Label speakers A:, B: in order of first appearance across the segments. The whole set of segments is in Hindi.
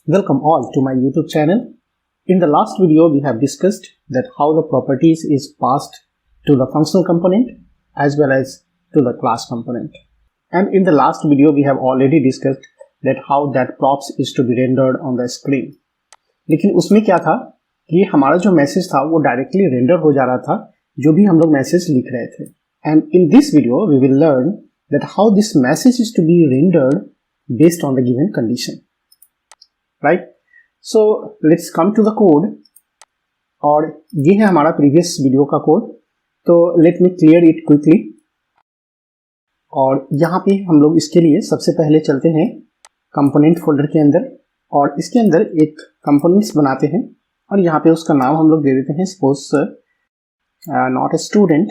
A: Welcome all to my YouTube channel. In the last video, we have discussed that how the properties is passed to the functional component as well as to the class component. And in the last video, we have already discussed that how that props is to be rendered on the screen. लेकिन उसमें क्या था कि हमारा जो मैसेज था वो डायरेक्टली रेंडर हो जा रहा था जो भी हम लोग मैसेज लिख रहे थे. And in this video, we will learn that how this message is to be rendered based on the given condition. Right? So let's come to the code. और ये है हमारा प्रीवियस वीडियो का कोड. तो let me clear it quickly. और यहाँ पे हम लोग इसके लिए सबसे पहले चलते हैं कंपोनेंट फोल्डर के अंदर और इसके अंदर एक कंपोनेंट्स बनाते हैं और यहाँ पे उसका नाम हम लोग दे देते हैं suppose not a student,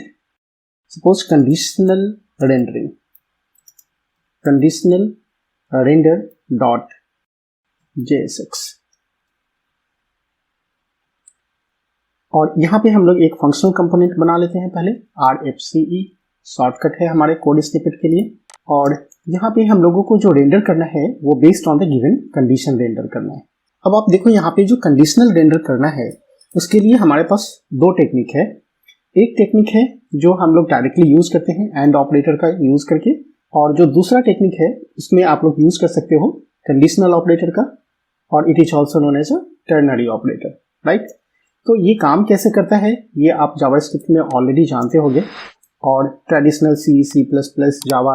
A: suppose conditional rendering, conditional render dot JSX. और यहाँ पे हम लोग एक फंक्शनल कंपोनेंट बना लेते हैं पहले. RFCE शॉर्टकट है हमारे कोड स्निपेट के लिए. और यहाँ पे हम लोगों को जो रेंडर करना है वो based on the given condition render करना है. अब आप देखो यहाँ पे जो कंडीशनल रेंडर करना है उसके लिए हमारे पास दो टेक्निक है. एक टेक्निक है जो हम लोग डायरेक्टली यूज करते हैं एंड ऑपरेटर का यूज करके, और जो दूसरा टेक्निक है उसमें आप लोग यूज कर सकते हो कंडीशनल ऑपरेटर का, और it is also known as a ternary operator. Right? तो ये काम कैसे करता है ये आप जावास्क्रिप्ट में ऑलरेडी जानते होंगे. और traditional C++, Java,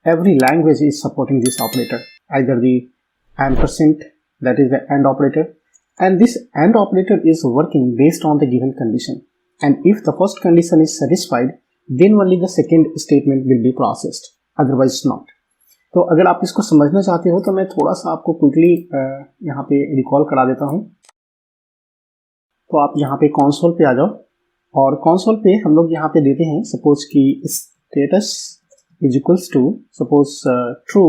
A: every language is supporting this operator, either the ampersand, that is the AND operator, and this AND operator is working based on the given condition, and if the first condition is satisfied then only the second statement will be processed, otherwise not. तो अगर आप इसको समझना चाहते हो तो मैं थोड़ा सा आपको क्विकली यहाँ पे रिकॉल करा देता हूँ. तो आप यहाँ पे कंसोल पे आ जाओ और कंसोल पे हम लोग यहाँ पे देते हैं सपोज कि status is equals to suppose true,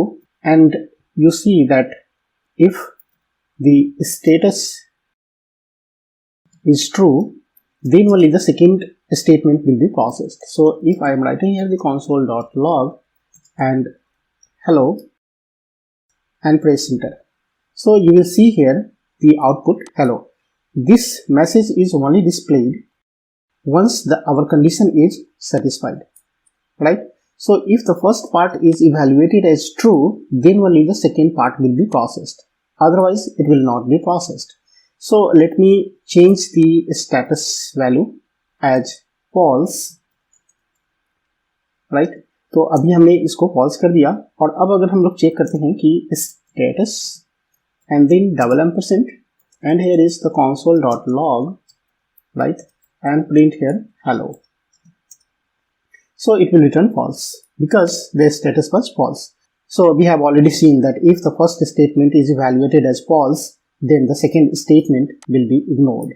A: and you see that if the status is true then only the second statement will be processed. So if I am writing here the console.log and hello and press enter, so you will see here the output hello. This message is only displayed once our condition is satisfied. Right? So if the first part is evaluated as true, then only the second part will be processed, otherwise it will not be processed. So let me change the status value as false. Right? तो अभी हमने इसको false कर दिया. और अब अगर हम लोग चेक करते हैं कि status and then double ampersand and here is the console.log, right, and print here hello. So it will return false because the status was false. So we have already seen that if the first statement is evaluated as false, then the second statement will be ignored.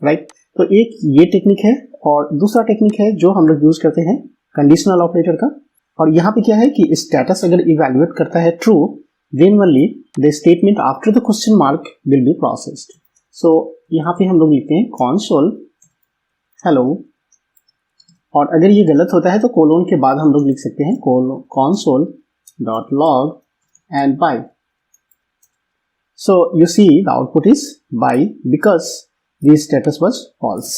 A: Right? तो एक ये टेक्निक है और दूसरा टेक्निक है जो हम लोग यूज करते हैं कंडीशनल ऑपरेटर का. और यहाँ पे क्या है कि स्टेटस अगर इवैल्यूएट करता है true, then only the statement after the question mark will be processed. So यहाँ पे हम लोग लिखते हैं console hello, और अगर ये गलत होता है तो कोलोन के बाद हम लोग लिख सकते हैं console.log and by. So you see the output is by because the status was false.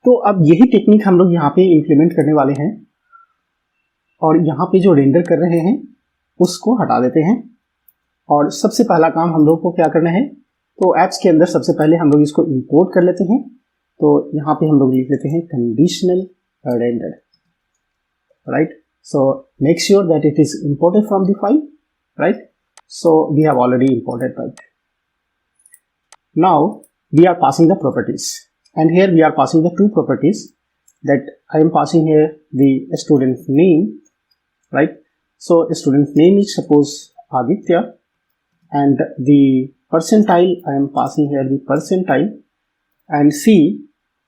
A: तो अब यही टेक्निक हम लोग यहाँ पे इम्प्लीमेंट करने वाले हैं और यहाँ पे जो रेंडर कर रहे हैं उसको हटा देते हैं. और सबसे पहला काम हम लोग को क्या करना है, तो एप्स के अंदर सबसे पहले हम लोग इसको इंपोर्ट कर लेते हैं. तो यहाँ पे हम लोग लिख लेते हैं conditional render. Right? So make sure that it is imported from the file. Right? So we have already imported, right? Now we are passing the properties, and here we are passing the two properties that I am passing here the student name, right? So student name is suppose Aditya, and the percentile I am passing here the percentile, and see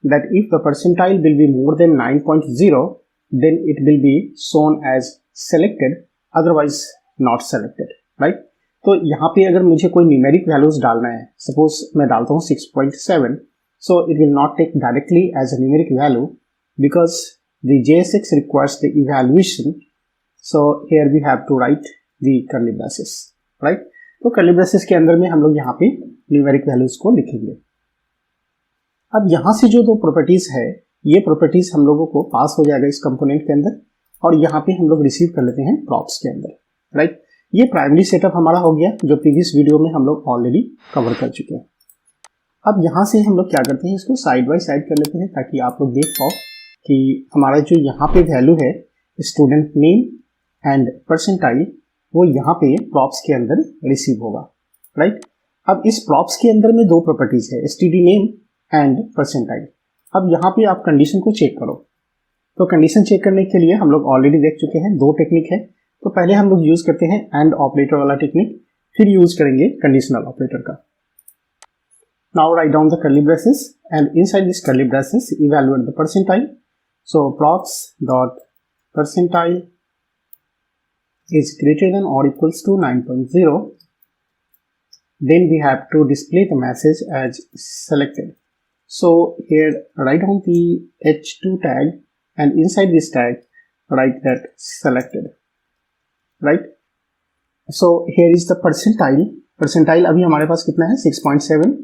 A: that if the percentile will be more than 9.0 then it will be shown as selected, otherwise not selected. Right? तो यहाँ पे अगर मुझे कोई न्यूमेरिक वैल्यूज डालना है, सपोज मैं डालता हूँ 6.7, so it will not take directly as a numeric value because the JSX requires the evaluation. So here we have to write the curly braces. Right? तो कर्ली ब्रेसेस के अंदर में हम लोग यहाँ पे न्यूमेरिक वैल्यूज को लिखेंगे। अब यहाँ से जो दो प्रॉपर्टीज है, ये प्रॉपर्टीज हम लोगों को पास हो जाएगा इस कंपोनेंट के अंदर, और यहाँ पे हम लोग रिसीव कर लेते हैं प्रॉप्स के अंदर, राइट। ये प्राइमरी सेटअप हमारा हो गया, जो प्रीवियस वीडियो में हम लोग ऑलरेडी कवर कर चुके हैं। अब यहाँ से हम लोग क्या करते हैं, इसको साइड बाय साइड कर लेते हैं, ताकि आप लोग देख पाओ कि हमारा जो यहाँ पे वैल्यू है स्टूडेंट नेम एंड परसेंटाइल, वो यहाँ पे प्रॉप्स के अंदर रिसीव होगा, राइट। अब इस प्रॉप्स के अंदर में दो प्रॉपर्टीज है, एसटीडी नेम एंड परसेंटाइल। अब यहाँ पे आप कंडीशन को चेक करो, तो कंडीशन चेक करने के लिए हम लोग ऑलरेडी देख चुके हैं, दो टेक्निक है। तो पहले हम लोग यूज करते हैं एंड ऑपरेटर वाला टेक्निक, फिर यूज करेंगे कंडीशनल ऑपरेटर का। Now write down the curly braces and inside this curly braces evaluate the percentile. So props dot percentile is greater than or equals to 9.0. Then we have to display the message as selected. So here write down the h2 tag and inside this tag write that selected, right. So here is the percentile. percentile अभी हमारे पास कितना है 6.7,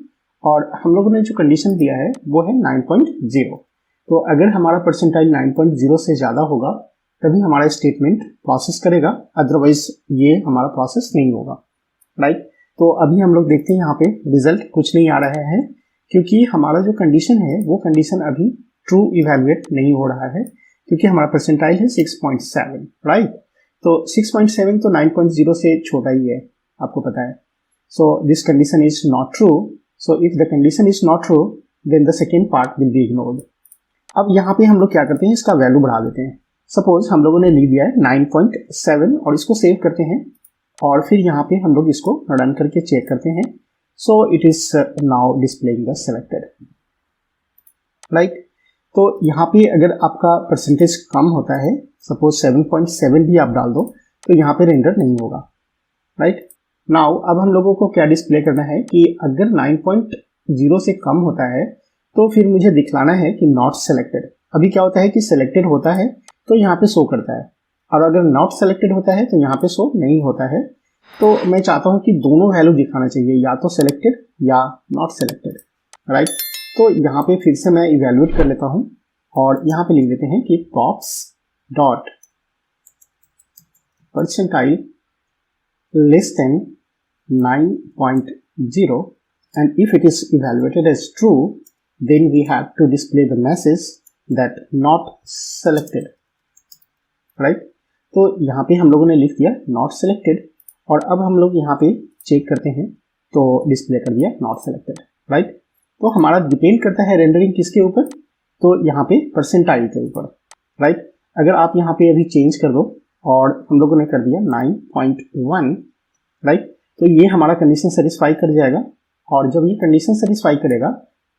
A: और हम लोगों ने जो कंडीशन दिया है वो है 9.0। तो अगर हमारा परसेंटाइल 9.0 से ज़्यादा होगा तभी हमारा स्टेटमेंट प्रोसेस करेगा, अदरवाइज ये हमारा प्रोसेस नहीं होगा, राइट। तो अभी हम लोग देखते हैं यहाँ पे रिजल्ट कुछ नहीं आ रहा है, क्योंकि हमारा जो कंडीशन है वो कंडीशन अभी ट्रू इवैल्यूएट नहीं हो रहा है, क्योंकि हमारा परसेंटाइल है 6.7, राइट। तो 6.7 तो 9.0 से छोटा ही है, आपको पता है। So this condition is not true. So if the condition is not true then the second part will be ignored. अब यहाँ पे हम लोग क्या करते हैं, इसका वैल्यू बढ़ा देते हैं। सपोज हम लोगों ने लिख दिया है 9.7 और इसको सेव करते हैं, और फिर यहाँ पे हम लोग इसको रन करके चेक करते हैं। So it is now displaying the selected, right. तो यहाँ पे अगर आपका परसेंटेज कम होता है, सपोज 7.7 भी आप डाल दो, तो यहाँ पे रेंडर नहीं होगा, राइट। नाउ अब हम लोगों को क्या डिस्प्ले करना है कि अगर 9.0 से कम होता है तो फिर मुझे दिखलाना है कि नॉट सेलेक्टेड। अभी क्या होता है कि सेलेक्टेड होता है तो यहाँ पे शो करता है, और अगर नॉट सेलेक्टेड होता है तो यहाँ पे शो नहीं होता है। तो मैं चाहता हूँ कि दोनों वैल्यू दिखाना चाहिए, या तो सेलेक्टेड या नॉट सेलेक्टेड, राइट। तो यहाँ पे फिर से मैं इवैल्यूएट कर लेता हूँ, और यहाँ पे लिख देते हैं कि props dot percentile less than 9.0, and if it is evaluated as true then we have to display the message that not selected, right। तो यहाँ पे हम लोगों ने लिख दिया not selected, और अब हम लोग यहाँ पे चेक करते हैं तो डिस्प्ले कर दिया not selected, right। तो हमारा डिपेंड करता है रेंडरिंग किसके ऊपर, तो यहाँ पे परसेंटाइल के ऊपर, राइट। अगर आप यहाँ पे अभी चेंज कर दो और हम लोगों ने कर दिया 9.1, राइट, तो ये हमारा कंडीशन सेटिस्फाई कर जाएगा, और जब ये कंडीशन सेटिस्फाई करेगा,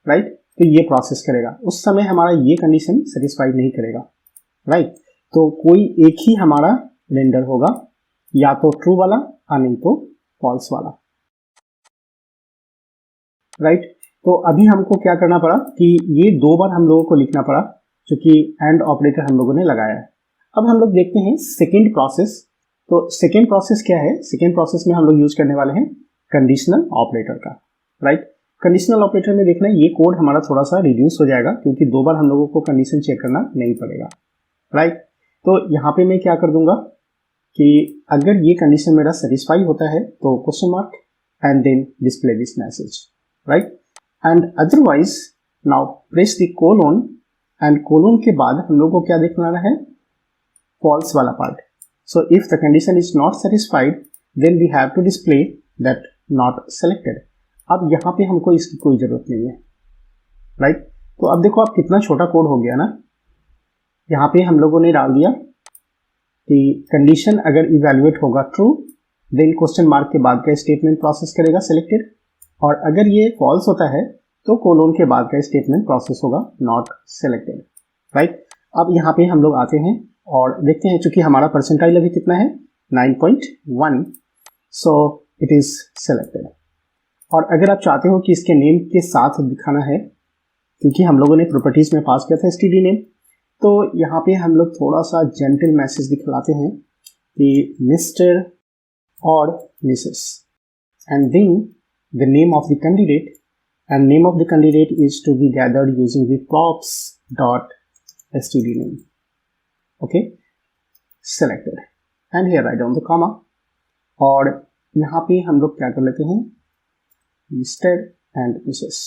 A: राइट, तो ये प्रोसेस करेगा। उस समय हमारा ये कंडीशन सेटिस्फाई नहीं करेगा, राइट। तो कोई एक ही हमारा रेंडर होगा, या तो ट्रू वाला या नहीं तो फॉल्स वाला, राइट। तो अभी हमको क्या करना पड़ा कि ये दो बार हम लोगों को लिखना पड़ा, क्योंकि एंड ऑपरेटर हम लोगों ने लगाया है। अब हम लोग देखते हैं सेकेंड प्रोसेस। तो सेकेंड प्रोसेस क्या है, सेकेंड प्रोसेस में हम लोग यूज करने वाले हैं कंडीशनल ऑपरेटर का, राइट। कंडीशनल ऑपरेटर में देखना ये कोड हमारा थोड़ा सा रिड्यूस हो जाएगा, क्योंकि दो बार हम लोगों को कंडीशन चेक करना नहीं पड़ेगा, राइट। तो यहाँ पे मैं क्या कर दूंगा कि अगर ये कंडीशन मेरा सेटिस्फाई होता है तो question mark and then display this message, right, and otherwise now press the colon, and colon के बाद हम लोग को क्या देखना है, फॉल्स वाला part. So if the condition is not satisfied then we have to display that not selected. अब यहाँ पे हमको इसकी कोई जरूरत नहीं है, राइट। तो अब देखो आप कितना छोटा कोड हो गया ना। यहाँ पे हम लोगों ने डाल दिया कि कंडीशन अगर इवैल्यूएट होगा ट्रू देन क्वेश्चन मार्क के बाद का स्टेटमेंट प्रोसेस करेगा सेलेक्टेड, और अगर ये फॉल्स होता है तो कोलोन के बाद का स्टेटमेंट प्रोसेस होगा नॉट सेलेक्टेड, राइट। अब यहाँ पे हम लोग आते हैं और देखते हैं, चूंकि हमारा परसेंटाइल अभी कितना है 9.1, सो इट इज सेलेक्टेड। और अगर आप चाहते हो कि इसके नेम के साथ दिखाना है, क्योंकि हम लोगों ने प्रॉपर्टीज में पास किया था एसटीडी नेम, तो यहाँ पे हम लोग थोड़ा सा जेंटल मैसेज दिखलाते हैं कि मिस्टर और Mrs, and then the name of the candidate, and name of the candidate is to be gathered using the props.std name. Okay, selected, and here write down the comma, और यहाँ पे हम लोग क्या कर लेते हैं, Mr. and Mrs.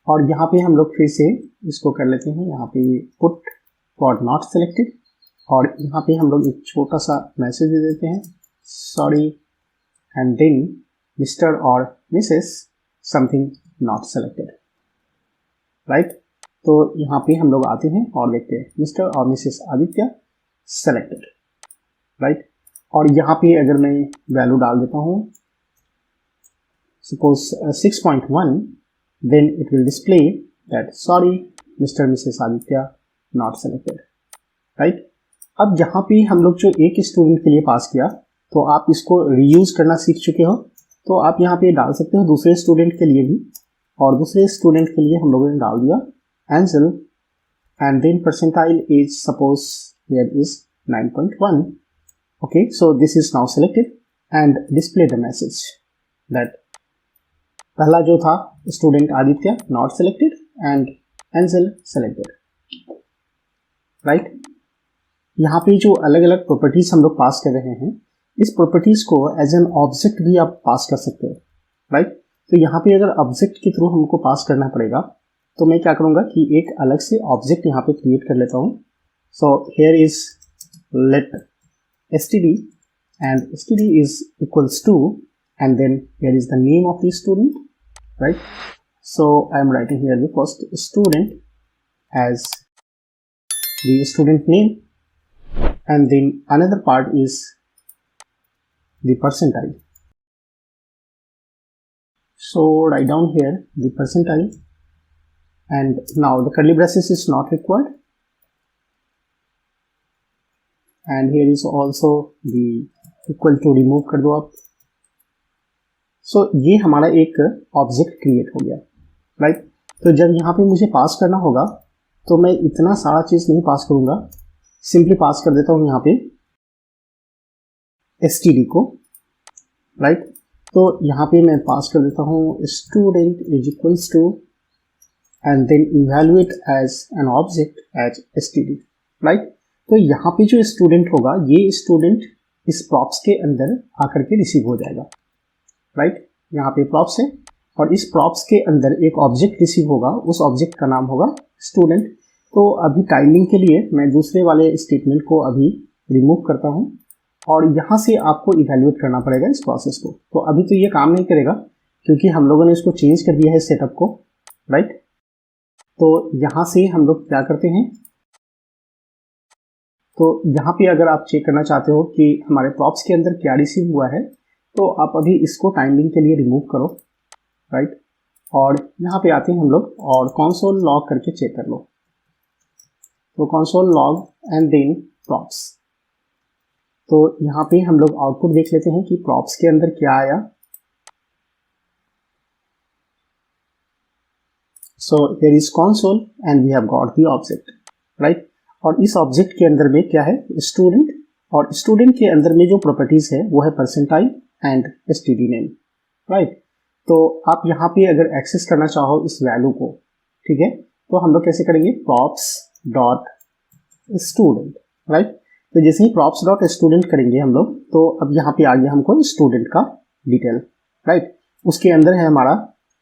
A: और यहाँ पे हम लोग फिर से इसको कर लेते हैं, यहाँ पे put for not selected, और यहाँ पे हम लोग एक छोटा सा मैसेज दे देते हैं, sorry, and then Mr. or Mrs. something not selected, right? तो यहाँ पे हम लोग आते हैं और देखते हैं Mr. और Mrs. Aditya selected, right? और यहाँ पे अगर मैं वैल्यू डाल देता हूँ suppose 6.1, then it will display that sorry Mr. Mrs. Aditya not selected, right? अब यहाँ पे हम लोग जो एक स्टूडेंट के लिए पास किया, तो आप इसको रीयूज करना सीख चुके हो, तो आप यहाँ पे डाल सकते हो दूसरे स्टूडेंट के लिए भी, और दूसरे स्टूडेंट के लिए हम लोगों ने डाल दिया Ansel, and then percentile is suppose here is 9.1. Okay, so this is now selected and display the message that पहला जो था student Aditya not selected and angel selected, right? यहाँ पे जो अलग अलग प्रॉपर्टीज हम लोग पास कर रहे हैं, इस प्रॉपर्टीज को एज एन ऑब्जेक्ट भी आप पास कर सकते हो, राइट? तो यहाँ पे अगर ऑब्जेक्ट के थ्रू हमको पास करना पड़ेगा, तो मैं क्या करूँगा कि एक अलग से ऑब्जेक्ट यहाँ पे क्रिएट कर लेता हूँ. So here is let std and std is equals to, and then here is the name of the student, right? So I am writing here the first student as the student name, and then another part is the percentile. So write down here the percentile, and now the curly braces is not required, and here is also the equal to remove कर दो आप. सो ये हमारा एक ऑब्जेक्ट क्रिएट हो गया, राइट? तो जब यहाँ पे मुझे पास करना होगा, तो मैं इतना सारा चीज नहीं पास करूंगा, सिंपली पास कर देता हूँ यहाँ पे std को, राइट? तो यहाँ पे मैं पास कर देता हूँ student is equals to, and then evaluate as an object as std, राइट? तो यहाँ पे जो स्टूडेंट होगा, ये स्टूडेंट इस प्रॉप्स के अंदर आकर के रिसीव हो जाएगा, राइट? यहाँ पे प्रॉप्स है, और इस प्रॉप्स के अंदर एक ऑब्जेक्ट रिसीव होगा, उस ऑब्जेक्ट का नाम होगा स्टूडेंट. तो अभी टाइमिंग के लिए मैं दूसरे वाले स्टेटमेंट को अभी रिमूव करता हूँ, और यहाँ से आपको इवैल्यूएट करना पड़ेगा इस प्रोसेस को. तो अभी तो ये काम नहीं करेगा, क्योंकि हम लोगों ने इसको चेंज कर दिया है सेटअप को, राइट? तो यहाँ से हम लोग क्या करते हैं, तो यहाँ पे अगर आप चेक करना चाहते हो कि हमारे प्रॉप्स के अंदर क्या रिसीव हुआ है, तो आप अभी इसको टाइमिंग के लिए रिमूव करो, राइट? और यहाँ पे आते हैं हम लोग और कंसोल लॉग करके चेक कर लो. तो console log and then props. तो यहाँ पे हम लोग आउटपुट देख लेते हैं कि प्रॉप्स के अंदर क्या आया. So here is console and we have got the object, right? और इस ऑब्जेक्ट के अंदर में क्या है, स्टूडेंट, और स्टूडेंट के अंदर में जो प्रॉपर्टीज है वो है percentile and std name, right? तो आप यहाँ पे अगर एक्सेस करना चाहो इस वैल्यू को, ठीक है, तो हम लोग कैसे करेंगे, props डॉट स्टूडेंट, राइट? तो जैसे ही props डॉट स्टूडेंट करेंगे हम लोग, तो अब यहाँ पे आ गया हमको स्टूडेंट का डिटेल, राइट? उसके अंदर है हमारा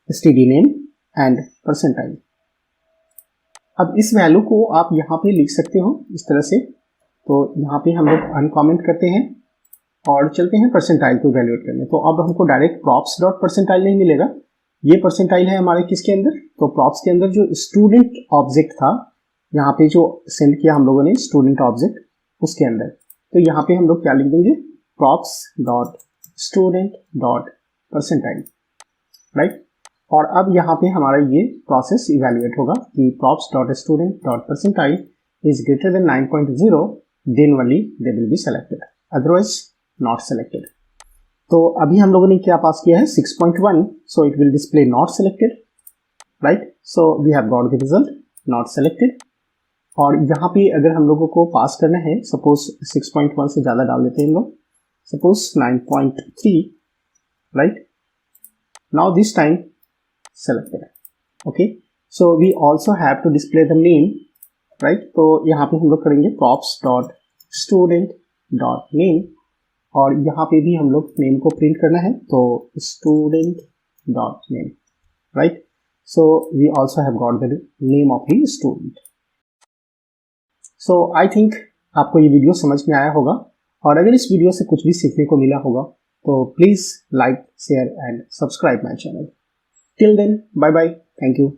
A: std नेम एंड परसेंटाइल. अब इस वैल्यू को आप यहाँ पे लिख सकते हो इस तरह से. तो यहाँ पे हम लोग अनकमेंट करते हैं और चलते हैं परसेंटाइल को वैल्यूएट करने. तो अब हमको डायरेक्ट प्रॉप्स डॉट परसेंटाइल नहीं मिलेगा, ये परसेंटाइल है हमारे किसके अंदर, तो प्रॉप्स के अंदर जो स्टूडेंट ऑब्जेक्ट था, यहाँ पे जो सेंड किया हम लोगों ने स्टूडेंट ऑब्जेक्ट, उसके अंदर. तो यहाँ पे हम लोग क्या लिख देंगे, props dot student dot percentile, right? और अब यहाँ पे हमारा ये प्रोसेस इवैल्यूएट होगा कि props dot student dot percentile is greater than 9.0, then only they will be selected, otherwise not selected. तो अभी हम लोगों ने क्या पास किया है, 6.1, so it will display not selected, right? So we have got the result not selected. और यहाँ पे अगर हम लोगों को पास करना है, सपोज 6.1 से ज़्यादा डाल देते हैं हम लोग, suppose 9.3, right? Now this time selected. Okay, so we also have to display the name, right? तो यहाँ पे हम लोग करेंगे props.student.name और यहाँ पे भी हम लोग नेम को प्रिंट करना है, तो student.name, right? So we also have got the name of the student. So I think आपको ये वीडियो समझ में आया होगा, और अगर इस वीडियो से कुछ भी सीखने को मिला होगा तो please like, share and subscribe my channel. Till then, bye bye, thank you.